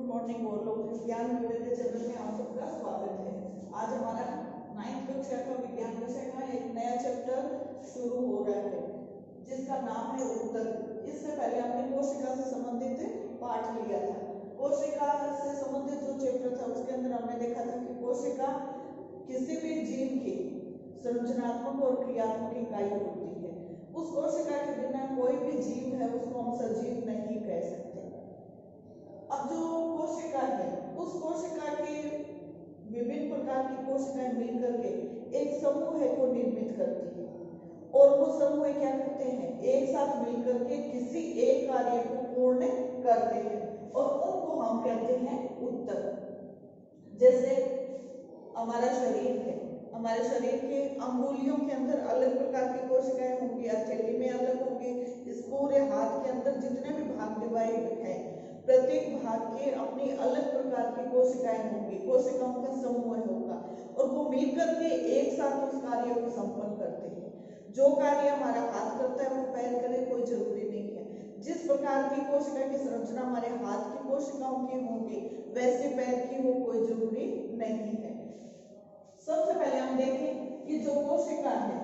Good morning और लोग विज्ञान विविध चैनल में आप सबका स्वागत है। आज हमारा 9th कक्षा का विज्ञान विषय का एक नया चैप्टर शुरू हो रहा है जिसका नाम है उत्तक। इससे पहले हमने कोशिका से संबंधित पाठ लिया था। कोशिका से संबंधित जो चैप्टर था उसके अंदर हमने देखा था कि कोशिका किसी भी जीव की संरचनात्मक और क्रियात्मक इकाई होती है। उस कोशिका के बिना कोई भी जीव है उसको हम सजीव नहीं कह सकते। अब जो कोशिका है उस कोशिका की विभिन्न प्रकार की कोशिकाएं मिलकर के एक समूह को निर्मित करती है और वो समूह क्या करते हैं, एक साथ मिलकर के किसी एक कार्य को पूर्ण करते हैं और उनको हम कहते हैं उत्तक। जैसे हमारा शरीर है, हमारे शरीर के अंगुलियों के अंदर अलग प्रकार की कोशिकाएं होंगी, हथेली में अलग होंगी, इस पूरे हाथ के अंदर जितने भी भाग डिवाइड हैं प्रत्येक भाग के अपनी अलग प्रकार की कोशिकाएं होंगी, कोशिकाओं का समूह होगा और वो मिलकर के एक साथ उस कार्य को संपन्न करते हैं। जो कार्य हमारा हाथ करता है वो पैर करे कोई जरूरी नहीं है। जिस प्रकार की कोशिका की संरचना हमारे हाथ की कोशिकाओं की होगी वैसे पैर की हो कोई जरूरी नहीं है। सबसे पहले हम देखें कि जो कोशिका है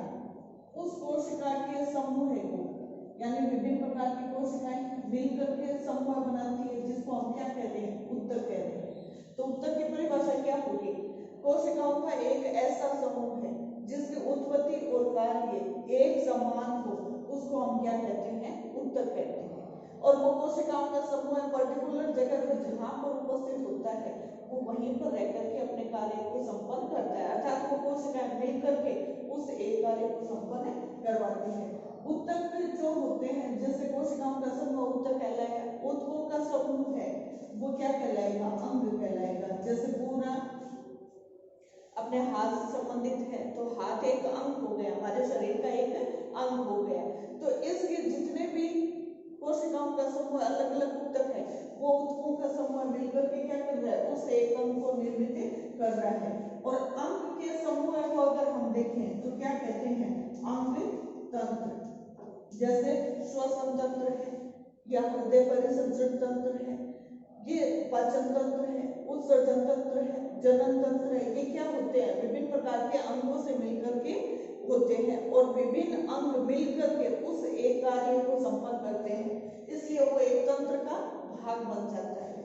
उस कोशिका के समूह को यानी विभिन्न प्रकार की कोशिकाएं मिलकर के समूह बनाती है जिसको हम क्या कहते हैं, उत्तक कहते हैं। तो उत्तक की परिभाषा क्या होगी, कोशिकाओं का एक ऐसा समूह है जिसकी उत्पत्ति और कार्य एक समान हो उसको हम क्या कहते हैं, उत्तक कहते हैं। और वो कोशिकाओं का समूह पर्टिकुलर जगह पर जहां पर उपस्थित होता है वो वहीं पर रह करके अपने कार्य को संपन्न करता है, अर्थात वो कोशिकाएं मिलकर के उस एक कार्य को संपन्न करवाती है। उत्तक जो होते हैं जैसे कोशिकाओं का समूह उत्तक कहलाएगा, ऊतकों का समूह है वो क्या कहलाएगा, अंग कहलाएगा। जैसे पूरा अपने हाथ से संबंधित है तो हाथ एक अंग हो गया, हमारे शरीर का एक अंग हो गया। तो इसके जितने भी कोशिकाओं का समूह अलग अलग उत्तक है वो उत्तकों का समूह मिलकर के क्या कर रहा है, उस एक अंग को निर्मित कर रहा है। और अंग के समूह को अगर हम देखें तो क्या कहते हैं, अंग तंत्र। जैसे श्वसन तंत्र है या हृदय परिसंचरण तंत्र है, ये पाचन तंत्र है, उत्सर्जन तंत्र है, जनन तंत्र है। ये क्या होते हैं, विभिन्न प्रकार के अंगों से मिलकर के होते हैं और विभिन्न अंग मिलकर के उस एक कार्य को संपन्न करते हैं, इसलिए वो एक तंत्र का भाग बन जाता है।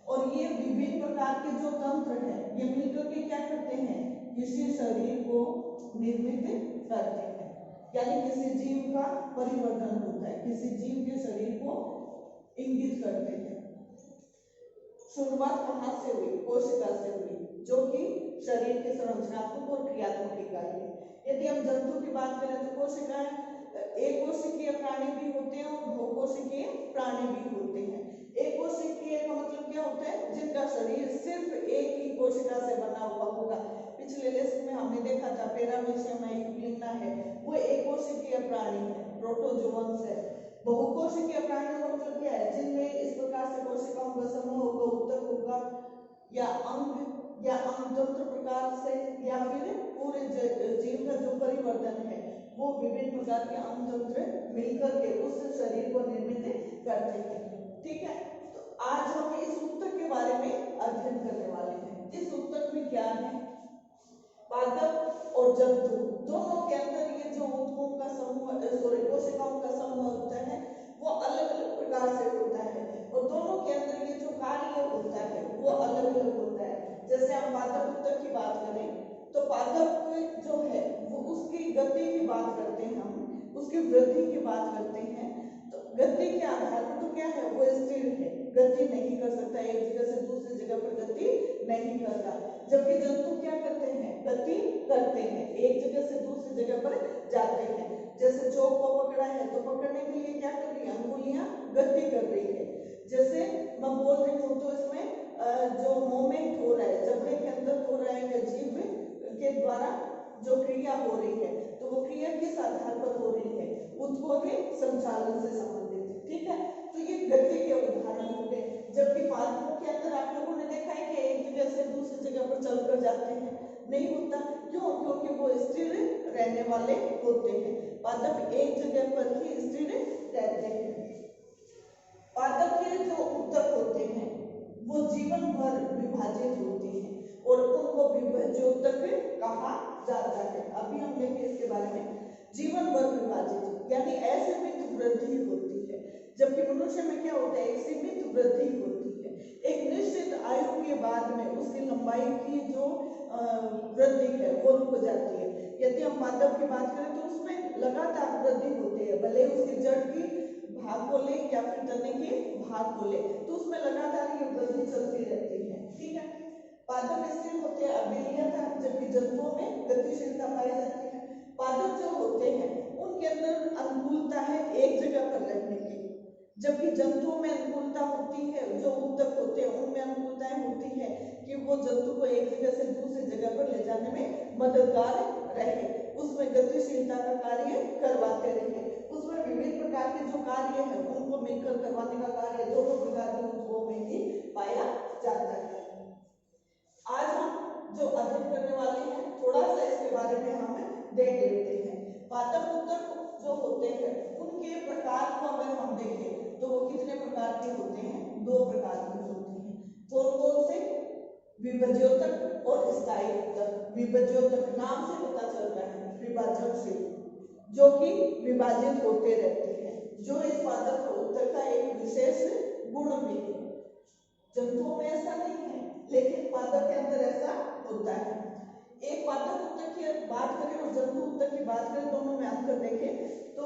और ये विभिन्न प्रकार के जो तंत्र है ये मिलकर के क्या करते हैं, किसी शरीर को निर्मित करते हैं, यानी किसी जीव का परिवर्तन होता है, किसी जीव के शरीर को इंगित करते हैं। शुरुआत कहां से हुई, कोशिका से हुई जो कि शरीर के संरचनात्मक और क्रियात्मक इकाई है। यदि हम जंतु की बात करें तो कोशिकाएं एक कोशिकीय प्राणी भी होते हैं और बहुकोशिकीय प्राणी भी होते हैं। एक कोशिकीय का मतलब क्या होता है, जिनका शरीर सिर्फ एक ही कोशिका से बना हुआ होगा। पिछले लेसन में हमने देखा था पैरामीशियम यूग्लिना है, वो एक कोशिकीय प्राणी है, प्रोटोजोअन्स है। बहुकोशिकीय प्राणियों का मतलब क्या है, जिनमें इस प्रकार से कोशिकाओं का समूह होगा, उत्तक होगा या अंग या अंगतंत्र प्रकार से या फिर पूरे जीव का जो परिवर्तन है वो विभिन्न प्रकार के अंगतंत्र मिलकर के उस शरीर को निर्मित करते हैं। ठीक है, तो आज हम इस उत्तक के बारे में अध्ययन करने वाले हैं। इस उत्तक में क्या है, पादप और जंतु दोनों के अंदर ये जो ऊतकों का समूह कोशिकाओं का समूह होता है वो अलग अलग प्रकार से होता है और दोनों के अंदर ये जो कार्य होता है वो अलग अलग होता है। जैसे हम पादप उत्तक की बात करें तो पादप जो है वो उसकी गति की बात करते हैं, हम उसकी वृद्धि की बात करते हैं। तो गति के आधार पर तो क्या है, वो स्थिर है, गति नहीं कर सकता, एक जगह से दूसरी जगह पर गति नहीं करता। जबकि जंतु क्या करते हैं, गति करते हैं, एक जगह से दूसरी जगह पर जाते हैं। जैसे चौक को पकड़ा है तो पकड़ने के लिए क्या कर रही है, अंगुलियां गति कर रही है। जैसे मैं बोल रही हूँ तो इसमें जो मोमेंट हो रहा है, जबड़े के अंदर हो रहा है या जीभ के द्वारा जो क्रिया हो रही है तो वो क्रिया किस आधार पर हो रही है, ऊतकों के संचालन से संबंधित। ठीक है, तो ये गति के उदाहरण हो गए। जबकि पादपों के अंदर आप लोगों ने देखा है कि एक जगह से दूसरी जगह पर चलकर जाते हैं, नहीं होता, क्यों, क्योंकि वो स्थिर रहने वाले होते हैं। पादप एक जगह पर ही स्थिर रहते हैं। पादप के जो उत्तक होते हैं वो जीवन भर विभाजित होती हैं और उनको विभाज्योतक कहा जाता है। अभी हम देखें इसके बारे में। जीवन भर विभाजित यानी असीमित वृद्धि होती है, जबकि मनुष्य में क्या होता है, एक सीमित वृद्धि होती है। एक निश्चित आयु के बाद में उसकी लंबाई की जो वृद्धि है वो रुक जाती है। यदि हम पादप की बात करें तो उसमें लगातार वृद्धि होती है, भले उसकी जड़ की भाग को ले या फिर तने के भाग को ले, तो उसमें लगातार ये वृद्धि चलती रहती है। ठीक है, पादप स्थिर होते हैं अबिलियता, जबकि जंतुओं में गतिशीलता पाई जाती है। पादप जो होते हैं उनके अंदर अनुकूलता है एक जगह पर रहने की, जबकि जंतुओं में अनुकूलता होती है, जो उत्तक होते हैं उनमें अनुकूलताएं होती है कि वो जंतु को एक जगह से दूसरी जगह पर ले जाने में मददगार रहे, उसमें गतिशीलता का कार्य करवाते रहे, उसमें विभिन्न प्रकार के जो कार्य है उनको मिलकर करवाने का कार्य दोनों प्रकार के उत्तकों में ही पाया जाता है। आज हम जो अध्ययन करने वाले हैं थोड़ा सा इसके बारे में हम देख लेते हैं। पादप उत्तक जो होते हैं उनके प्रकार को अगर हम देखें तो वो कितने प्रकार के होते हैं, दो प्रकार के होते हैं। कौन कौन से, विभाज्योतक और स्थायी उत्तक। विभाज्योतक नाम से पता चल रहा है, विभाजक से, जो कि विभाजित होते रहते हैं, जो इस पादप उत्तक का एक विशेष गुण भी है। जंतुओं में ऐसा नहीं है, लेकिन पादप के अंदर ऐसा होता है। एक पादप उत्तक की बात करें और जंतु उत्तक की बात करें, दोनों में अंतर देखें तो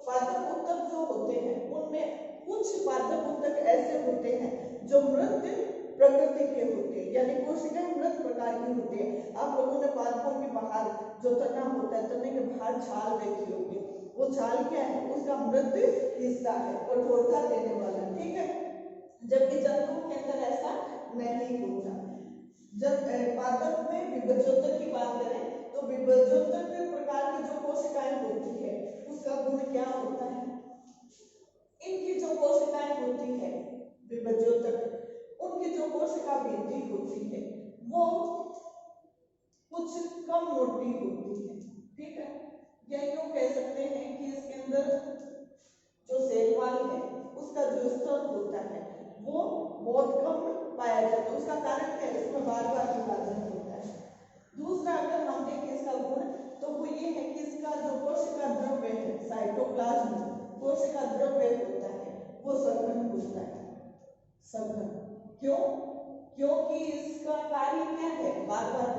पादप उत्तक जो होते हैं उनमें कुछ पादप उत्तक ऐसे होते हैं जो मृत प्रकृति के होते हैं, यानी कोशिकाएं मृत प्रकार की होती है। आप लोगों ने पादपों के बाहर जो तना होता है, तने के बाहर छाल देखी होगी, वो छाल क्या है, उसका मृत हिस्सा है, कठोरता देने वाला। ठीक है, जबकि जंतुओं के अंदर ऐसा नहीं होता। जब पादप में विभाज्योतक की बात करें तो विभाज्योतक प्रकार की जो कोशिकाएं होती है उसका गुण क्या होता है, इनकी जो कोशिकाएं होती है विभाज्योतक, उनकी जो कोशिका वृद्धि होती है वो कुछ कम मोटी होती है। ठीक है, या यूं कह सकते हैं कि इसके अंदर जो सेल वाल है उसका जो स्तर होता है वो बहुत कम पाया जाता है। उसका कारण क्या है, इसमें बार बार विभाजन होता है। दूसरा अगर हम देखें इसका गुण तो वो ये है कि इसका जो कोशिका द्रव्य है, साइटोप्लाज्म कोशिका द्रव्य होता है वो सघन होता है। सघन क्यों, क्योंकि इसका कार्य क्या है, बार बार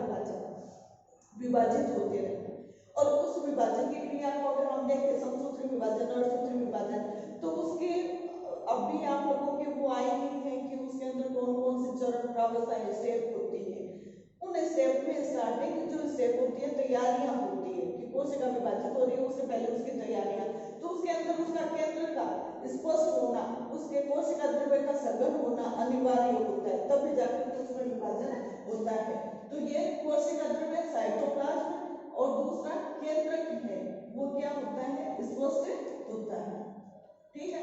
विभाजित होते रहना। और उस विभाजन की क्रिया को अगर हम देखें, समसूत्री विभाजन और सूत्री विभाजन, तो उसके अभी आप लोगों के वो आई नहीं है कि उसके अंदर कौन कौन से चरण प्रावस्थाएं स्टेप होती है। उन स्टेप में स्टार्टिंग जो स्टेप होती है तैयारियां होती है कि कोशिका विभाजित हो रही है, उससे पहले उसकी तैयारियां, तो उसके अंदर उसका केंद्र का स्पष्ट होना, उसके कोशिका द्रव्य का सघन होना अनिवार्य होता है, तभी जाकर उसमें विभाजन होता है। तो ये कोशिका द्रव्य साइटोप्लाज्म और दूसरा केंद्रक है वो क्या होता है, स्पष्ट होता है। ठीक है,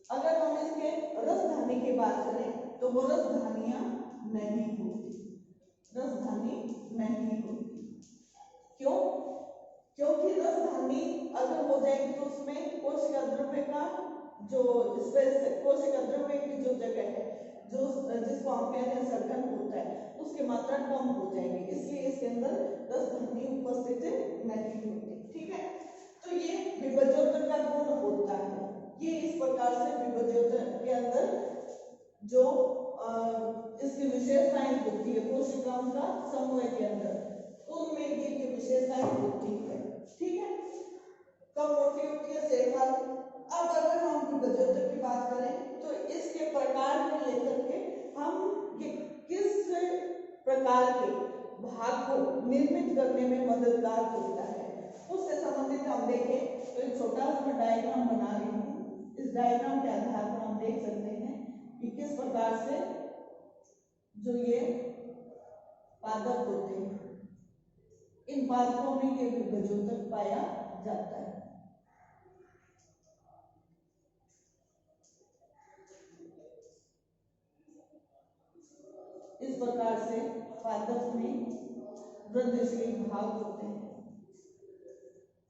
अगर हम इसके रसधानी की बात करें तो वो रसधानियां नहीं होती, रसधानी नहीं होती। क्यों, क्योंकि रसधानी अगर हो जाएगी तो उसमें कोशिका द्रव्य का जो स्पेस है, कोशिका द्रव्य की जो जगह है, जो जिसको हम कहते हैं सघन होता है, उसकी मात्रा कम हो जाएगी, इसलिए इसके अंदर रसधानी उपस्थित नहीं होती। ठीक है, तो ये विभाज्योतक का गुण होता है। ये इस प्रकार से विभाज्योतक के अंदर जो इसकी विशेषताएं होती है, कोशिकाओं का समूह के अंदर उनमें ये विशेषताएं होती है। ठीक है, कम मोटी होती है सेल वाल। अब अगर हम विभाज्योतक की बात करें तो इसके प्रकार को लेकर के हम ये किस प्रकार के भाग को निर्मित करने में मददगार होता है उससे संबंधित हम देखें तो एक छोटा सा डायग्राम बना रही हूँ। इस डायग्राम के आधार पर हम देख सकते हैं कि किस प्रकार से जो ये पादप होते हैं, इन पादपों में ये विभाज्योतक पाया जाता है। इस प्रकार से पादप में वृद्धिशील भाग होते हैं।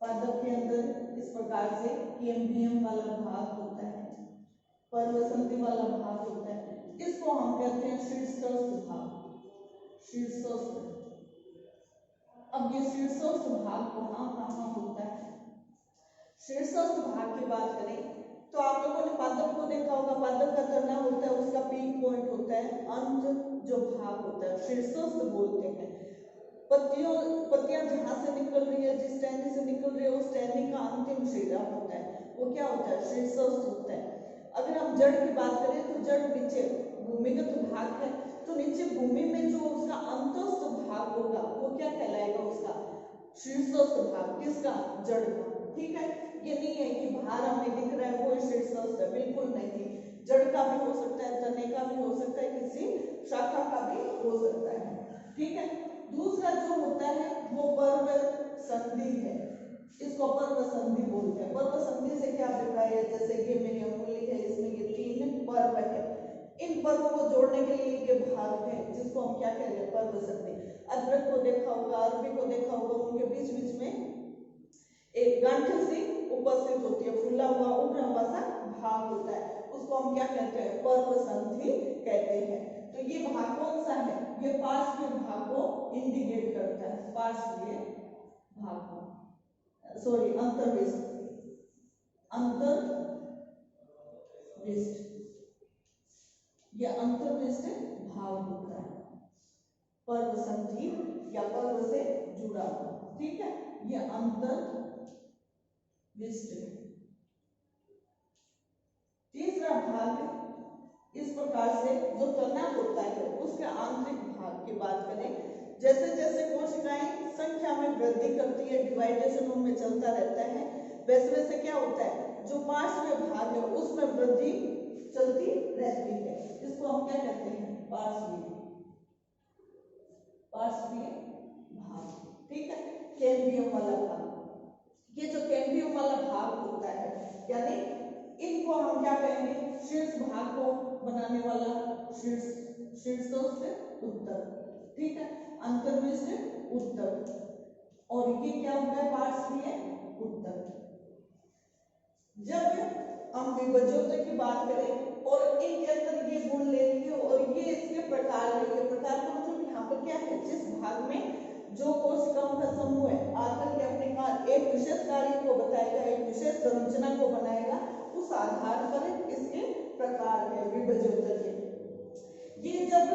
पादप के अंदर इस प्रकार से कैम्बियम वाला भाग होता है, परवसंती वाला भाग होता है, इसको हम कहते हैं शीर्षस्थ भाग, शीर्षस्थ। अब ये शीर्षस्थ भाग कहाँ होता है? शीर्षस्थ भाग की बात करें तो आप लोगों ने पादप को देखा होगा, पादप का तना होता है, उसका पीक पॉइंट होता है, अंत जो भाग होता है शीर्षस्थ बोलते हैं। पत्तियां जहां से निकल रही है, जिस टहनी से निकल रही है, उस टहनी का अंतिम सिरा होता है, वो क्या होता है? शीर्षस्थ होता है। अगर हम जड़ की बात करें तो जड़ नीचे भूमिगत भाग है, तो नीचे भूमि में जो उसका अंतस्थ भाग होगा वो क्या कहलाएगा? उसका शीर्षस्थ भाग। किसका? जड़ का। ठीक है, ये नहीं है कि बाहर हमें दिख रहा है वो शीर्षस्थ है, बिल्कुल नहीं। जड़ का भी हो सकता है, तने का भी हो सकता है, किसी शाखा का भी हो सकता है। ठीक है, दूसरा जो होता है वो पर्व संधि है, इसको पर्व संधि बोलते हैं। पर्व संधि से क्या अभिप्राय है? जैसे ये मेरी अंगुली है, इसमें ये 3 पर्व है, इन पर्वों को जोड़ने के लिए ये भाग है, जिसको हम क्या कहते हैं? पर्व संधि। अदरक को देखा होगा, अरबी को देखा होगा, उनके बीच बीच में एक गांठ सी उपस्थित होती है, फूला हुआ उभरा हुआ सा भाग होता है, उसको हम क्या कहते हैं? पर्व संधि कहते हैं। तो ये भाग कौन सा है? ये पार्श्वीय भाग को इंडिकेट करता है, पार्श्वीय भाग को, सॉरी अंतर्विष्ट, अंतर्विष्ट, ये अंतर्विष्ट भाग होता है, पर्व संधि या पर्व से जुड़ा हुआ। ठीक है, ये अंतर्विष्ट। तीसरा भाग इस प्रकार से जो तना होता है उसके आंतरिक भाग की बात करें, जैसे जैसे कोशिकाएं संख्या में वृद्धि करती है, डिवाइडेशन उनमें चलता रहता है, वैसे वैसे क्या होता है? जो पार्श्वीय भाग है उसमें वृद्धि चलती रहती है, इसको हम क्या कहते हैं? पार्श्वीय भाग। ठीक है, कैम्बियम वाला भाग। ये जो कैम्बियम वाला भाग होता है, यानी इनको हम क्या कहेंगे? शीर्ष भाग को बनाने वाला शीर्षस्थ उत्तक। ठीक है, अंतर्विष्ट उत्तक, और ये क्या होता है? पार्श्वीय उत्तक। जब हम विभज्योतक की बात करें और इनके अंदर ये गुण लेंगे और ये इसके प्रकार लेंगे, प्रकार का मतलब यहाँ पर क्या है? जिस भाग में जो कोशिकाओं का समूह है आकर के अपने एक विशेष कार्य को बताएगा, एक विशेष संरचना को बनाएगा, उस आधार पर इसके प्रकार है विभज्योतक के। ये जब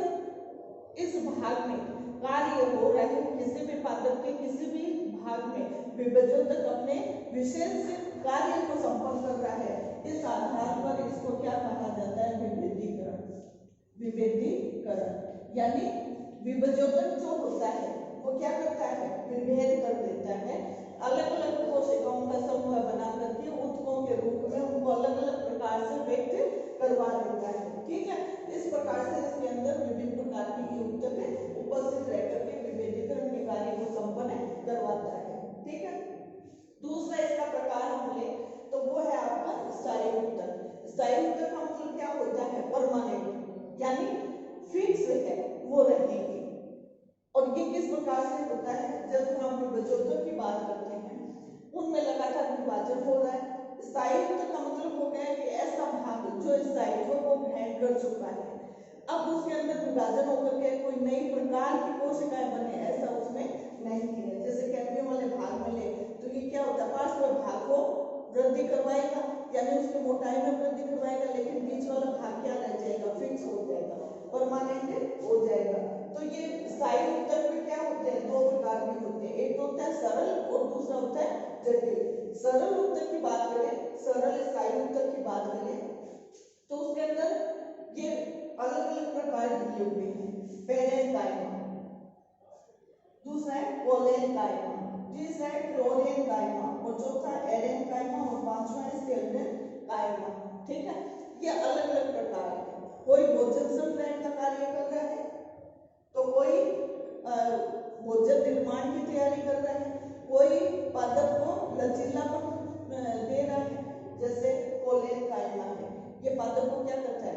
इस भाग में कार्य हो रहा है, किसी भी पादप के किसी भी भाग में विभज्योतक अपने विशेष कार्य को संपन्न कर रहा है, इस आधार पर इसको क्या कहा जाता है? विभेदीकरण। विभेदीकरण यानी विभज्योतक जो होता है वो क्या करता है? विभेद कर देता है, अलग अलग कोशिकाओं का समूह बना करके ऊतकों के रूप में उनको अलग अलग प्रकार से व्यक्त करवा देता है। ठीक है, इस प्रकार से इसके अंदर विभिन्न प्रकार की ऊतक उपस्थित रहकर के विभेदीकरण के कार्य को संपन्न करवाता है। ठीक है, दूसरा इसका प्रकार हम ले तो वो है आपका स्थायी ऊतक। स्थायी ऊतक का मतलब क्या होता है? परमानेंट, यानी फिक्स है, वो रहेगी। और ये किस प्रकार से होता है? जब हम विभज्योतक की बात करते हैं उनमें लगातार विभाजन हो रहा है। स्थायी ऊतक का मतलब हो गया कि ऐसा भाग जो स्थायित्व को ग्रहण कर चुका है, अब उसके अंदर विभाजन होकर के कोई नई प्रकार की कोशिकाएं बने, ऐसा उसमें नहीं है। जैसे कैम्बियम वाले भाग में ले तो ये क्या होता है? पार्श्व भाग को वृद्धि करवाएगा, यानी उसकी मोटाई में वृद्धि करवाएगा, लेकिन बीच वाला भाग क्या रह जाएगा? फिक्स हो जाएगा, परमानेंट हो जाएगा। तो ये स्थायी ऊतक में क्या होते हैं? 2 प्रकार के होते हैं, एक तो होता है सरल और दूसरा होता है जटिल। सरल ऊतक की बात करें, सरल स्थायी ऊतक की बात करें तो उसके अंदर ये अलग अलग प्रकार दिए हुए हैं। पेरेन्काइमा, दूसरा है कोलेन्काइमा, तीसरा है क्लोरेन्काइमा और चौथा एरेन्काइमा और पांचवा है स्टेरेन्काइमा। ठीक है, ये अलग अलग प्रकार है। कोई भोजन संग्रहण का कार्य कर रहा है तो कोई भोजन निर्माण की तैयारी कर रहा है, कोई पादप को लचीलापन दे रहा है, जैसे कोलेन्काइमा है, ये पादप को क्या करता है?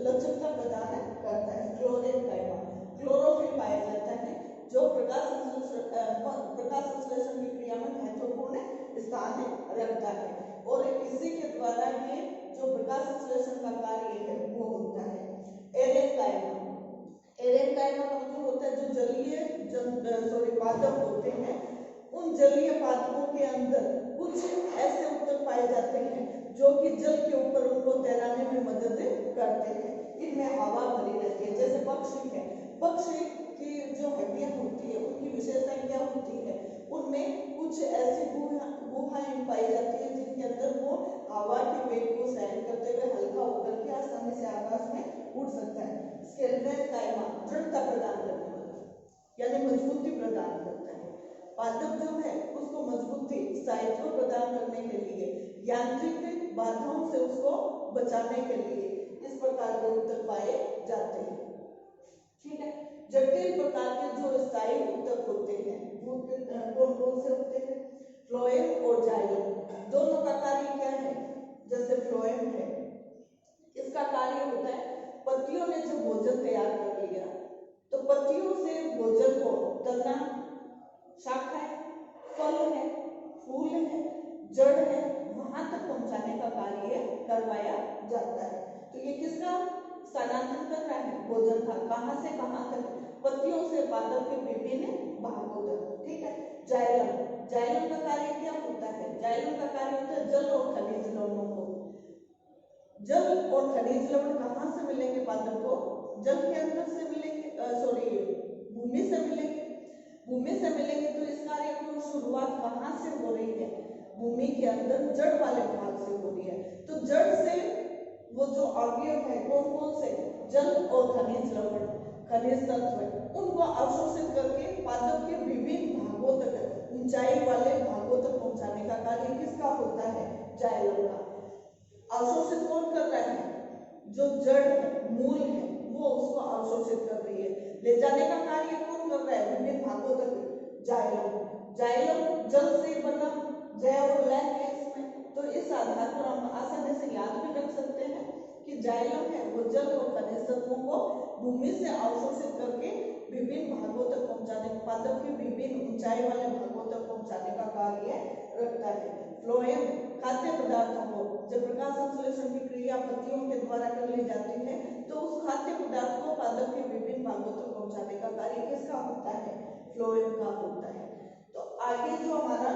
लचकता प्रदान करता है। क्लोरेन्काइमा क्लोरोफिल पाया जाता है जो प्रकाश संश्लेषण की क्रिया में महत्वपूर्ण स्थान रखता है, और इसी के द्वारा ये जो प्रकाश संश्लेषण का कार्य है वो होता है। एरेनकाइमा। एरेनकाइमा का मतलब होता है जो जलीय पादप होते हैं, उन जलीय पादपों के अंदर कुछ ऐसे उत्तक पाए जाते हैं जो कि जल के ऊपर उनको तैराने में मदद करते हैं। इनमें हवा भरी रहती है। जैसे पक्षी है, पक्षी की जो हड्डियां होती है उनकी विशेषता क्या होती है, उनमें कुछ ऐसी गुहाएं पाई जाती है जिनके अंदर वो हवा के वेग को सहन करते हुए हल्का होकर के आसानी से आकाश में उड़ सकता है। स्केलेटन कायमा दृढ़ता प्रदान करने वाला, यानी मजबूती प्रदान करता है। पादप जो है उसको मजबूती स्थायित्व प्रदान करने के लिए, यांत्रिक बाधाओं से उसको बचाने के लिए इस प्रकार के उत्तक पाए जाते हैं। ठीक है। जटिल प्रकार के जो स्थायी उत्तक होते हैं वो कौन कौन से होते हैं? फ्लोएम और जाइलम। दोनों का कार्य क्या है? जैसे फ्लोएम है, इसका कार्य होता है पत्तियों ने जो भोजन तैयार कर लिया तो पत्तियों से भोजन को तना, शाखा है, फल है, फूल है, जड़ है, वहां तक पहुंचाने का कार्य करवाया जाता है। तो ये किसका स्थानांतरण कर रहा है? भोजन का। कहां से कहां तक? पत्तियों से पादप के विभिन्न भागों तक। ठीक है। जाइलम, जाइलम का कार्य क्या होता है? जाइलम का कार्य होता है जल और खनिज लवणों को। जल और खनिज लवण कहां से मिलेंगे पादप को? जल के अंदर से मिलेंगे, भूमि से मिलेंगे। भूमि से मिलेंगे तो इस कार्य की शुरुआत कहां से हो रही है? भूमि के अंदर जड़ वाले भाग से हो रही है। तो जड़ से वो जो अवयव है कौन कौन से? जल और खनिज लवण, खनिज तत्व, उनको अवशोषित करके पादप के विभिन्न भागों तक, ऊंचाई वाले भागों तक पहुंचाने का कार्य किसका होता है? जाइलम का। अवशोषित कौन कर रहा है? जो जड़ है, मूल है, वो उसको अवशोषित कर रही है। ले जाने का कार्य कौन कर रहा है? विभिन्न भागों तक जाइलम। जाइलम जल से बना, जय और लय है इसमें। तो इस आधार पर हम आसानी से याद भी रख सकते हैं कि जाइलम है वो जल और खनिज तत्वों को भूमि से अवशोषित करके विभिन्न भागों तक पहुंचाने, पादप के विभिन्न ऊंचाई वाले भागों तक पहुंचाने का कार्य रखता है। फ्लोएम खाद्य पदार्थों को, जब प्रकाश संश्लेषण की क्रिया पत्तियों के द्वारा कर ली जाती है तो उस खाद्य पदार्थ को पादप के विभिन्न भागों तक पहुंचाने का कार्य किसका होता है? फ्लोएम का होता है। तो आगे जो हमारा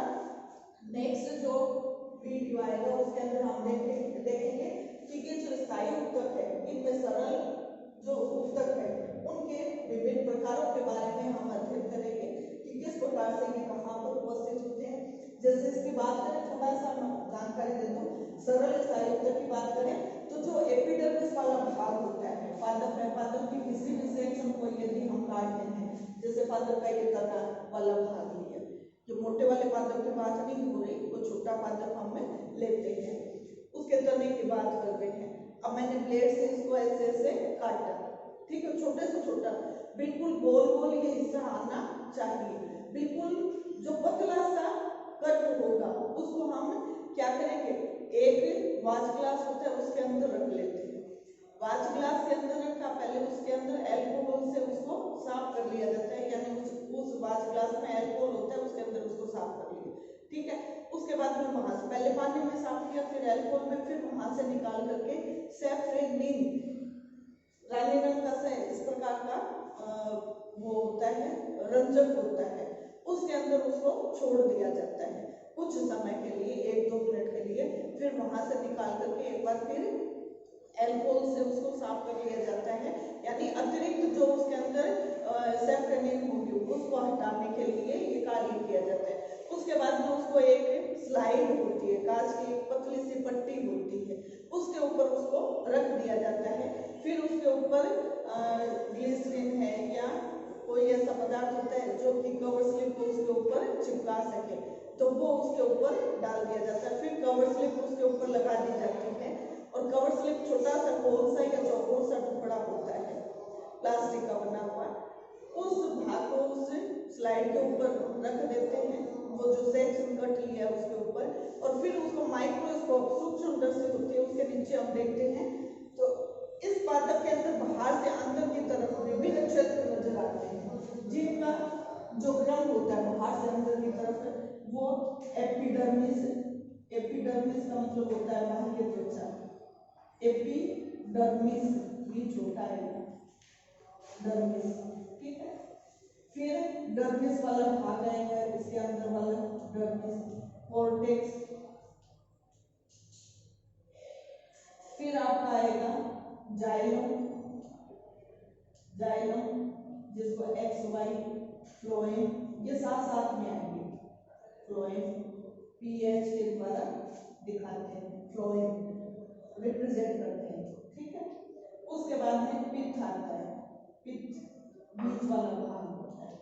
नेक्स्ट जो वीडियो आएगा उसके अंदर हम देखेंगे कि ये जो स्थायी उत्तक है, इनमें सरल जो उत्तक है उनके विभिन्न प्रकारों के बारे में हम अध्ययन करेंगे कि किस प्रकार से ये कहाँ पर उपस्थित होते हैं। जैसे इसकी बात करें, थोड़ा सा जानकारी दे दूं, सरल स्थायी उत्तक की बात करें तो जो एपिडर्मिस वाला भाग होता है पादप में, पादप की किसी भी सेक्शन को यदि हम काटते हैं, जैसे पादप का ये तना वाला भाग लिया, जो मोटे वाले पादप की बात नहीं हो रही, वो छोटा पादप हम लेते हैं, उसके तने की बात कर रहे हैं। अब मैंने ब्लेड से इसको ऐसे ऐसे काटा, ठीक है, छोटे से छोटा, बिल्कुल गोल गोल ये हिस्सा आना चाहिए। बिल्कुल जो पतला सा कट होगा उसको हम क्या करेंगे? एक वाच ग्लास होता है उसके अंदर रख लेते हैं। वाच ग्लास के अंदर रखा, पहले उसके अंदर एल्कोहल से उसको साफ कर लिया जाता है, यानी उस वाच ग्लास में एल्कोहल होता है, उसके अंदर उसको साफ कर लिया, ठीक है। उसके बाद फिर वहां से पहले पानी में साफ किया, फिर एल्कोहल में, फिर वहां से निकाल करके सैफरेनिन, रानी रंग का से इस प्रकार का वो होता है, रंजक होता है, उसके अंदर उसको छोड़ दिया जाता है कुछ समय के लिए, 1-2 मिनट के लिए। फिर वहां से निकाल करके एक बार फिर एल्कोहल से उसको साफ कर लिया जाता है, यानी अतिरिक्त जो उसके अंदर सैफरेनिन होगी उसको हटाने के लिए ये कार्य किया जाता है। उसके बाद में उसको एक स्लाइड होती है, कांच की एक पतली सी पट्टी होती है, उसके ऊपर उसको रख दिया जाता है। फिर उसके ऊपर ग्लिसरीन है या कोई ऐसा पदार्थ होता है जो कि कवर स्लिप को उसके ऊपर चिपका सके, तो वो उसके ऊपर डाल दिया जाता है। फिर कवर स्लिप उसके ऊपर लगा दी जाती है, और कवर स्लिप छोटा सा गोल सा या चौकोर सा टुकड़ा होता है प्लास्टिक का बना हुआ, उस भाग को उस स्लाइड के ऊपर रख देते हैं, वो जो सेक्शन कट लिया उसके ऊपर, और फिर उसको माइक्रोस्कोप, सूक्ष्मदर्शी होती है, उसके नीचे हम देखते हैं तो इस पादप के अंदर बाहर से अंदर की तरफ विभिन्न क्षेत्र नजर आते हैं, जिनका जो रंग होता है बाहर से अंदर की तरफ वो एपिडर्मिस, एपिडर्मिस का मतलब होता है बाहरी त्वचा, एपिडर्मिस ये छोटा है डर्मिस, ठीक है। फिर डर्मिस वाला भाग आएगा, इसके अंदर वाला डर्मिस, कॉर्टेक्स। फिर आपका आएगा जाइलम, जाइलम जिसको एक्स वाई, फ्लोएम, ये साथ साथ में आएंगे। फ्लोएम पीएच के द्वारा दिखाते हैं, फ्लोएम रिप्रेजेंट करते हैं, ठीक है। उसके बाद में पित्त आता है, पित्त बीच वाला भाग होता है।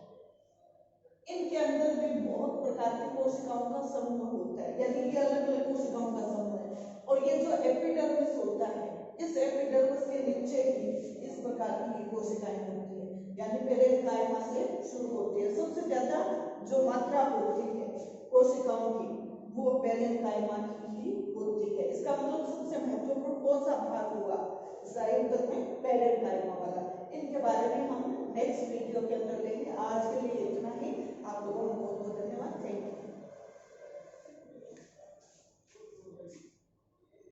इनके अंदर भी बहुत प्रकार की कोशिकाओं का समूह होता है, यानी कि अलग अलग कोशिकाओं का समूह है। और ये जो एपिडर्मिस होता है, इस एपिडर्मिस के नीचे ही इस प्रकार की कोशिकाएं होती है, यानी पेरेन्काइमा से शुरू होती है। सबसे ज्यादा जो मात्रा होती है कोशिकाओं की वो पेरेन्काइमा की ही होती है। इसका मतलब सबसे महत्वपूर्ण कौन सा भाग हुआ जाइलम में? पेरेन्काइमा वाला। इनके बारे में हम नेक्स्ट वीडियो के अंदर लेंगे। आज के लिए इतना ही। आप लोगों को